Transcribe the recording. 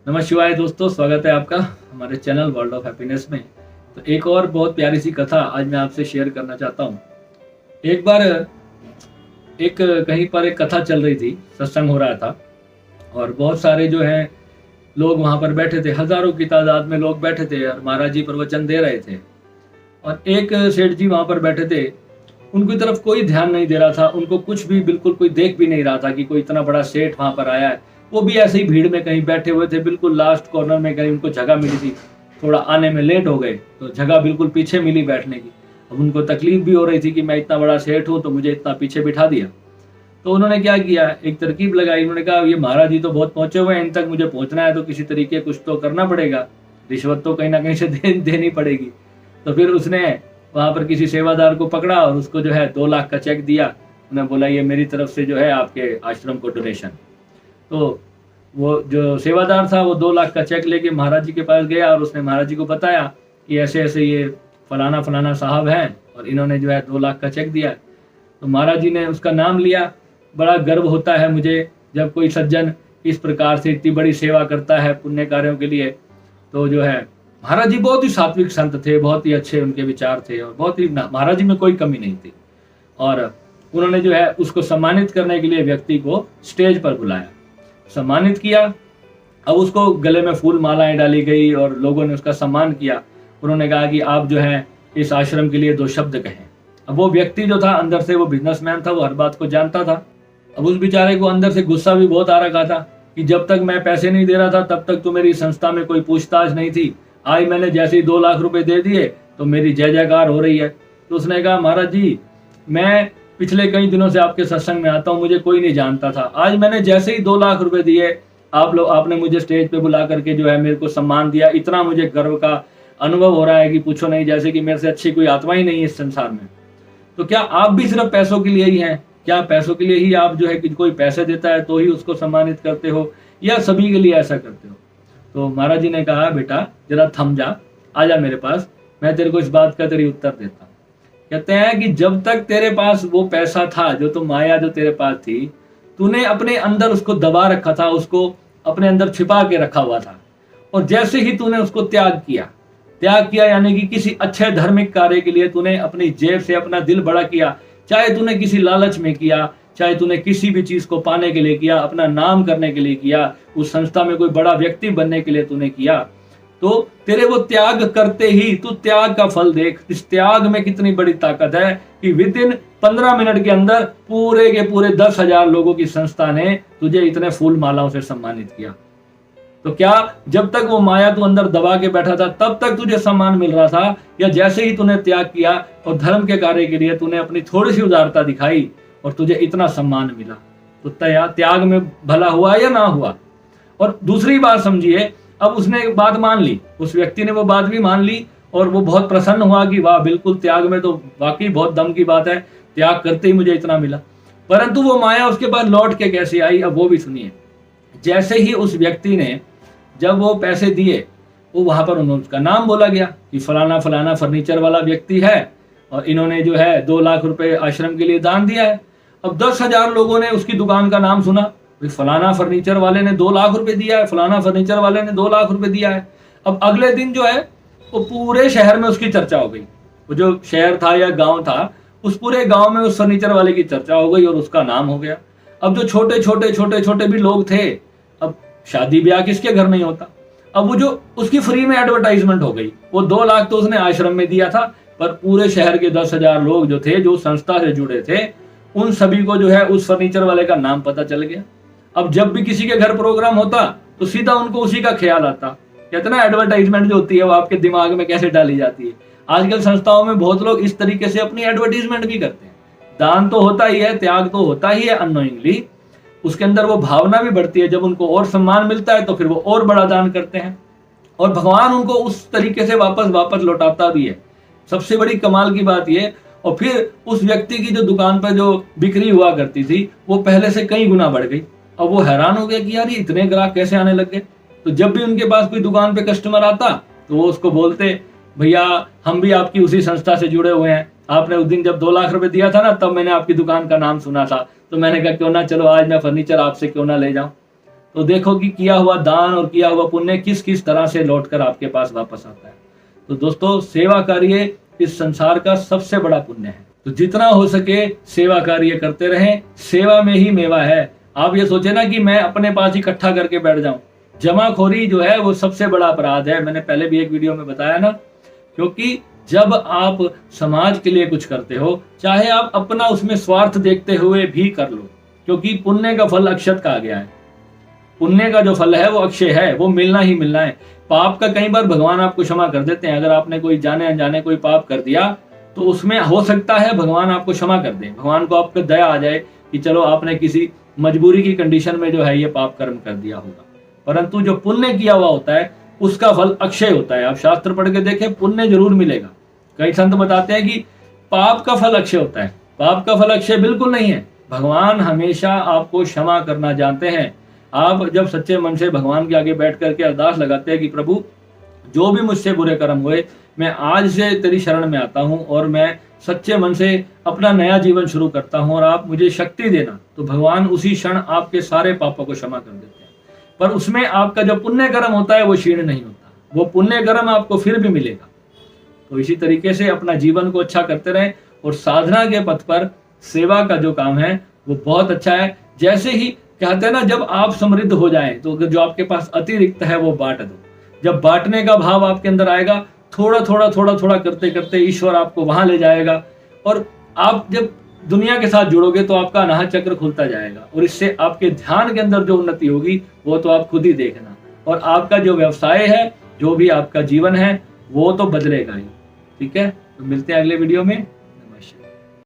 नमः शिवाय दोस्तों, स्वागत है आपका हमारे चैनल वर्ल्ड ऑफ हैप्पीनेस में। तो एक और बहुत प्यारी सी कथा आज मैं आपसे शेयर करना चाहता हूँ। एक बार एक कहीं पर एक कथा चल रही थी, सत्संग हो रहा था और बहुत सारे जो हैं लोग वहाँ पर बैठे थे, हजारों की तादाद में लोग बैठे थे और महाराज जी प्रवचन दे रहे थे। और एक सेठ जी वहाँ पर बैठे थे, उनकी तरफ कोई ध्यान नहीं दे रहा था, उनको कुछ भी बिल्कुल कोई देख भी नहीं रहा था कि कोई इतना बड़ा सेठ वहाँ पर आया है। वो भी ऐसे ही भीड़ में कहीं बैठे हुए थे, बिल्कुल लास्ट कॉर्नर में कहीं उनको जगह मिली थी। थोड़ा आने में लेट हो गए तो जगह बिल्कुल पीछे मिली बैठने की। अब उनको तकलीफ भी हो रही थी कि मैं इतना बड़ा सेठ हूँ तो मुझे इतना पीछे बिठा दिया। तो उन्होंने क्या किया, एक तरकीब लगाई। उन्होंने कहा ये महाराज जी तो बहुत पहुंचे हुए हैं, इन तक मुझे पहुंचना है तो किसी तरीके कुछ तो करना पड़ेगा, रिश्वत तो कहीं ना कहीं से देनी पड़ेगी। तो फिर उसने वहां पर किसी सेवादार को पकड़ा और उसको जो है 2 लाख का चेक दिया। उन्हें बोला ये मेरी तरफ से जो है आपके आश्रम को डोनेशन। तो वो जो सेवादार था वो 2 लाख का चेक लेके महाराज जी के पास गया और उसने महाराज जी को बताया कि ऐसे ऐसे ये फलाना फलाना साहब हैं और इन्होंने जो है 2 लाख का चेक दिया। तो महाराज जी ने उसका नाम लिया। बड़ा गर्व होता है मुझे जब कोई सज्जन इस प्रकार से इतनी बड़ी सेवा करता है पुण्य कार्यों के लिए। तो जो है महाराज जी बहुत ही सात्विक संत थे, बहुत ही अच्छे उनके विचार थे और बहुत ही महाराज जी में कोई कमी नहीं थी। और उन्होंने जो है उसको सम्मानित करने के लिए व्यक्ति को स्टेज पर बुलाया, सम्मानित किया। अब उसको गले में फूल मालाएं डाली गई और लोगों ने उसका सम्मान किया। उन्होंने कहा कि आप जो है इस आश्रम के लिए 2 शब्द कहें। अब वो व्यक्ति जो था अंदर से वो बिजनेसमैन था, वो हर बात को जानता था। अब उस बेचारे को अंदर से गुस्सा भी बहुत आ रखा था कि जब तक मैं पैसे नहीं दे रहा था तब तक तो मेरी संस्था में कोई पूछताछ नहीं थी, आज मैंने जैसे ही 2 लाख रुपए दे दिए तो मेरी जय जयकार हो रही है। तो उसने कहा महाराज जी मैं पिछले कई दिनों से आपके सत्संग में आता हूँ, मुझे कोई नहीं जानता था, आज मैंने जैसे ही 2 लाख रुपए दिए आपने मुझे स्टेज पे बुला करके जो है मेरे को सम्मान दिया, इतना मुझे गर्व का अनुभव हो रहा है कि पूछो नहीं, जैसे कि मेरे से अच्छी कोई आत्मा ही नहीं है इस संसार में। तो क्या आप भी सिर्फ पैसों के लिए ही हैं? क्या पैसों के लिए ही आप जो है कि कोई पैसे देता है तो ही उसको सम्मानित करते हो या सभी के लिए ऐसा करते हो? तो महाराज जी ने कहा बेटा जरा थम जा, आजा मेरे पास, मैं तेरे को इस बात का तेरी उत्तर देता हूँ। कहते हैं कि जब तक तेरे पास वो पैसा था, जो तो माया जो तेरे पास थी, तूने अपने अंदर उसको दबा रखा था, उसको अपने अंदर छिपा के रखा हुआ था। और जैसे ही तूने उसको त्याग किया यानी कि किसी अच्छे धार्मिक कार्य के लिए तूने अपनी जेब से अपना दिल बड़ा किया, चाहे तूने किसी लालच में किया, चाहे तूने किसी भी चीज को पाने के लिए किया, अपना नाम करने के लिए किया, उस संस्था में कोई बड़ा व्यक्ति बनने के लिए तूने किया, तो तेरे वो त्याग करते ही तू त्याग का फल देख। इस त्याग में कितनी बड़ी ताकत है कि विद इन 15 मिनट के अंदर पूरे के पूरे 10,000 लोगों की संस्था ने तुझे इतने फूल मालाओं से सम्मानित किया। तो क्या जब तक वो माया तू अंदर दबा के बैठा था तब तक तुझे सम्मान मिल रहा था, या जैसे ही तूने त्याग किया और धर्म के कार्य के लिए तूने अपनी थोड़ी सी उदारता दिखाई और तुझे इतना सम्मान मिला? तो त्याग में भला हुआ या ना हुआ? और दूसरी बात समझिए, अब उसने एक बात मान ली, उस व्यक्ति ने वो बात भी मान ली और वो बहुत प्रसन्न हुआ कि वाह बिल्कुल त्याग में तो वाकई बहुत दम की बात है, त्याग करते ही मुझे इतना मिला। परंतु वो माया उसके बाद लौट के कैसे आई, अब वो भी सुनिए। जैसे ही उस व्यक्ति ने जब वो पैसे दिए, वो वहां पर उन्होंने उसका नाम बोला गया कि फलाना फलाना फर्नीचर वाला व्यक्ति है और इन्होंने जो है 2 लाख रुपए आश्रम के लिए दान दिया है। अब 10,000 लोगों ने उसकी दुकान का नाम सुना, फलाना फर्नीचर वाले ने 2 लाख रुपए दिया है, फलाना फर्नीचर वाले ने 2 लाख रुपए दिया है। अब अगले दिन जो है वो पूरे शहर में उसकी चर्चा हो गई। वो जो शहर था या गांव था, उस पूरे गांव में उस फर्नीचर वाले की चर्चा हो गई और उसका नाम हो गया। अब जो छोटे छोटे भी लोग थे, अब शादी ब्याह किसके घर नहीं होता, अब वो जो उसकी फ्री में एडवर्टाइजमेंट हो गई। वो 2 लाख तो उसने आश्रम में दिया था, पर पूरे शहर के 10,000 लोग जो थे, जो संस्था से जुड़े थे, उन सभी को जो है उस फर्नीचर वाले का नाम पता चल गया। अब जब भी किसी के घर प्रोग्राम होता तो सीधा उनको उसी का ख्याल आता। कहते ना एडवर्टाइजमेंट जो होती है वो आपके दिमाग में कैसे डाली जाती है। आजकल संस्थाओं में बहुत लोग इस तरीके से अपनी एडवर्टीजमेंट भी करते हैं। दान तो होता ही है, त्याग तो होता ही है अननोइंगली, उसके अंदर वो भावना भी बढ़ती है। जब उनको और सम्मान मिलता है तो फिर वो और बड़ा दान करते हैं और भगवान उनको उस तरीके से वापस लौटाता भी है। सबसे बड़ी कमाल की बात ये। और फिर उस व्यक्ति की जो दुकान पर जो बिक्री हुआ करती थी वो पहले से कई गुना बढ़ गई। अब वो हैरान हो गया कि यार ये इतने ग्राहक कैसे आने लग गए। तो जब भी उनके पास कोई दुकान पे कस्टमर आता तो वो उसको बोलते, भैया हम भी आपकी उसी संस्था से जुड़े हुए हैं, आपने उस दिन जब 2 लाख रुपए दिया था ना, तब मैंने आपकी दुकान का नाम सुना था, तो मैंने कहा क्यों ना, चलो आज मैं फर्नीचर आपसे क्यों ना ले जाऊं। तो देखो कि किया हुआ दान और किया हुआ पुण्य किस किस तरह से लौटकर आपके पास वापस आता है। तो दोस्तों, सेवा कार्य इस संसार का सबसे बड़ा पुण्य है। तो जितना हो सके सेवा कार्य करते रहें, सेवा में ही मेवा है। आप ये सोचे ना कि मैं अपने पास इकट्ठा करके बैठ जाऊं। जमाखोरी जो है वो सबसे बड़ा अपराध है। मैंने पहले भी एक वीडियो में बताया ना, क्योंकि जब आप समाज के लिए कुछ करते हो, चाहे आप अपना उसमें स्वार्थ देखते हुए भी कर लो, क्योंकि पुण्य का फल अक्षत कहा गया है। पुण्य का जो फल है वो अक्षय है, वो मिलना ही मिलना है। पाप का कई बार भगवान आपको क्षमा कर देते हैं। अगर आपने कोई जाने अनजाने कोई पाप कर दिया तो उसमें हो सकता है भगवान आपको क्षमा कर दे, भगवान को आप पे दया आ जाए कि चलो आपने किसी मजबूरी की कंडीशन में जो है ये पाप कर्म कर दिया होगा। परंतु जो पुण्य किया हुआ होता है उसका फल अक्षय होता है। आप शास्त्र पढ़ के देखें, पुण्य जरूर मिलेगा। कई संत बताते हैं कि पाप का फल अक्षय होता है। पाप का फल अक्षय बिल्कुल नहीं है। भगवान हमेशा आपको क्षमा करना जानते हैं। आप जब सच्चे मन से भगवान के आगे बैठ करके अरदास लगाते हैं कि प्रभु, जो भी मुझसे बुरे कर्म हुए, मैं आज से तेरी शरण में आता हूं और मैं सच्चे मन से अपना नया जीवन शुरू करता हूं और आप मुझे शक्ति देना, तो भगवान उसी क्षण आपके सारे पापों को क्षमा कर देते हैं। पर उसमें आपका जो पुण्य कर्म होता है वो क्षीण नहीं होता, वो पुण्य कर्म आपको फिर भी मिलेगा। तो इसी तरीके से अपना जीवन को अच्छा करते रहें और साधना के पथ पर सेवा का जो काम है वो बहुत अच्छा है। जैसे ही कहते हैं ना, जब आप समृद्ध हो जाएं तो जो आपके पास अतिरिक्त है वो बांट दो। जब बांटने का भाव आपके अंदर आएगा, थोड़ा थोड़ा करते करते ईश्वर आपको वहां ले जाएगा और आप जब दुनिया के साथ जुड़ोगे तो आपका अनाहत चक्र खुलता जाएगा और इससे आपके ध्यान के अंदर जो उन्नति होगी वो तो आप खुद ही देखना। और आपका जो व्यवसाय है, जो भी आपका जीवन है, वो तो बदलेगा ही। ठीक है, तो मिलते हैं अगले वीडियो में।